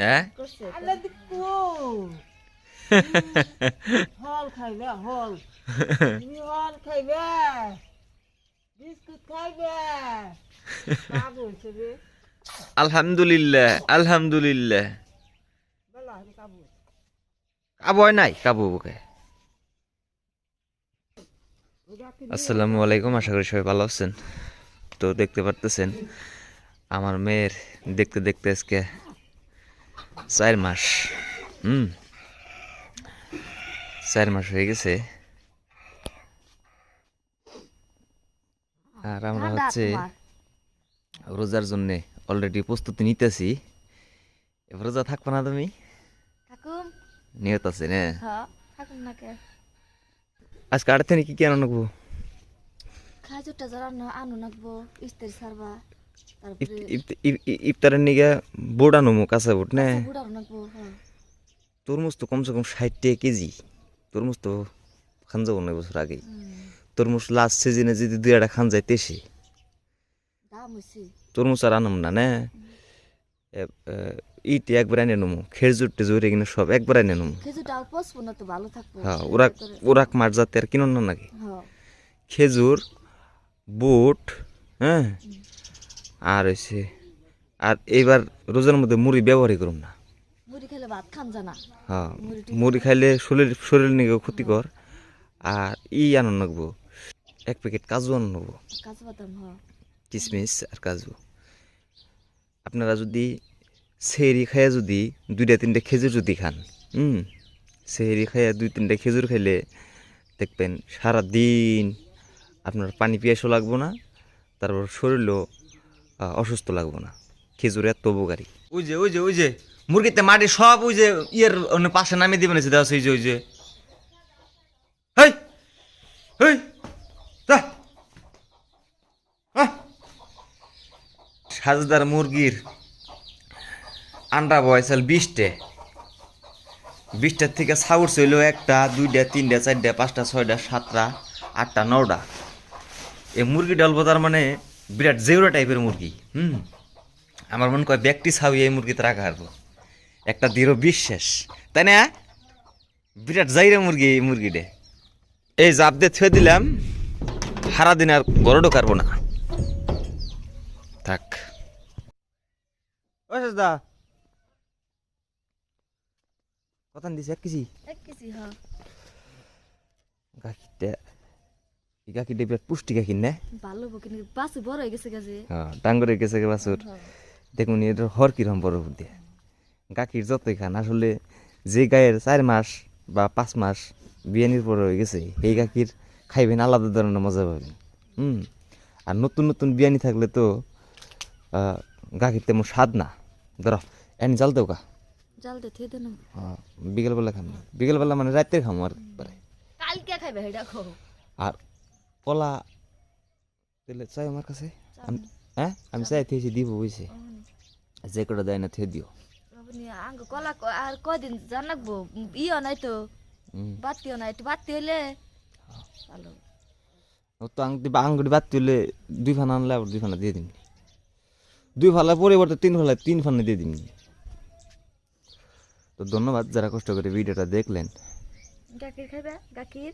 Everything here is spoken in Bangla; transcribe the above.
হ্যাঁ হল খাইবে হল হল খাইবে বিস্কুট খাইবে বাবু হিসেবে আলহামদুলিল্লাহ আলহামদুলিল্লাহ বলা হবে কাবু কাবু হয় নাই কাবু বুকে আসসালামু আলাইকুম, আশা করি সবাই ভালো আছেন। তো দেখতে পারতেছেন আমার মেয়ের দেখতে দেখতে আজকে 4 মাস 4 মাস হয়ে গেছে। আর আমরা হচ্ছে রোজার জন্য অলরেডি প্রস্তুতি নিতেছি। এবার রোজা থাকবো না তুমি? নিয়ত আছে না? আজকে আড়ে থেকে কি আনো নাকবো? খাজুরটা যারা আনো নাকবো ইস্তের সারবা ইফতারের নিগে বোর্ড আনো কাঁচা বোর্ড না? তরমুজ তো কমসে কম 60 টাকা কেজি। তরমুজ তো খান যাবো না বছর আগেই। তরমুজ লাস্ট সিজনে যদি 2-1টা খান যায় তেসে তরমুজ আর আনম না না। ইটি একবার এনে নেবো, খেজুর টেজুর এগুলো সব একবার এনে নেবো। হ্যাঁ ওরাক মাঠ যাতে আর কিনুন না নাকি খেজুর বুট। হ্যাঁ আর হয়েছে আর এইবার রোজার মধ্যে মুড়ি ব্যবহারই করুন না। হ্যাঁ মুড়ি খাইলে শরীর নিয়ে ক্ষতিকর। আর আনন্দ নাকবো 1 প্যাকেট কাজু আনন্দ নেবো, কিশমিশ আর কাজু। আপনারা যদি সেহরি খাইয়া যদি 2-3টা খেজুর যদি খান, সেহরি খাইয়া 2-3টা খেজুর খাইলে দেখবেন সারাদিন আপনার পানি পিয়াসও লাগবো না, তারপর শরীরও অসুস্থ লাগবো না। খেজুর এত উপকারী। ওই যে ওই যে ওই যে মুরগিতে মাটি সব ওই যে পাশে নামিয়ে দিবেন দেওয়া আছে। ওই যে হেই হেই সাজদার মুরগির আন্ডা বয়সাল 20টার থেকে ছাউর ছিল 1টা 2টা 3টা 4টা 5টা 6টা 7টা 8টা 9টা। এই মুরগি ডালবো তার মানে বিরাট জেউরা টাইপের মুরগি। আমার মনে কয় ব্যক্তি ছাউই এই মুরগিতে রাখা হারবো, একটা দৃঢ় বিশ্বাস, তাই না? বিরাট জাইরা মুরগি এই মুরগিটা। এই জাপ দিয়ে থুয়ে দিলাম, সারাদিন আর গরু ঢোকারবো না। থাক দা কত দিছে 1 কেজি গাখিরটা। এই গাখিরটা বিরাট পুষ্টি গাখির না? ভালো কিন্তু বাসু বড় হয়ে গেছে গাছে। হ্যাঁ ডাঙ্গরে গেছে বাছুর। দেখুন এর হর কিরম বড় দিয়ে গাখির যতই খান আসলে যে গায়ের 4 মাস বা 5 মাস বিয়ানির পর হয়ে গেছে এই গাখির খাইবেন আলাদা ধরনের মজা পাবেন। আর নতুন নতুন বিয়ানি থাকলে তো গাখির তেমন স্বাদ না। ধরো এনে জাল দেও জাল দে থে দেন। বিকেলবেলা খাম, বিকেলবেলা মানে রাতে খামো আর পরে কালকে খাইবে হেডা খাও। আর কলা তেলে চাই আমার কাছে। হ্যাঁ আমি চাই থেয়েছি দিব বুঝছে, যে কটা দেয় না থে দিও। আঙ্গ কলা আর কয়দিন জানাকবো ইও নাই তো বাতিও নাই, একটু বাতি হইলে ভালো। তো আঙ্গুরি বাতি হলে 2 ফানা আনলে আবার 2 ফানা দিয়ে দিন। 2 ফালা পরিবর্তে 3 ফালা 3 ফানা দিয়ে দিন। তো ধন্যবাদ যারা কষ্ট করে ভিডিওটা দেখলেন। গাখির খাইবে গাখির।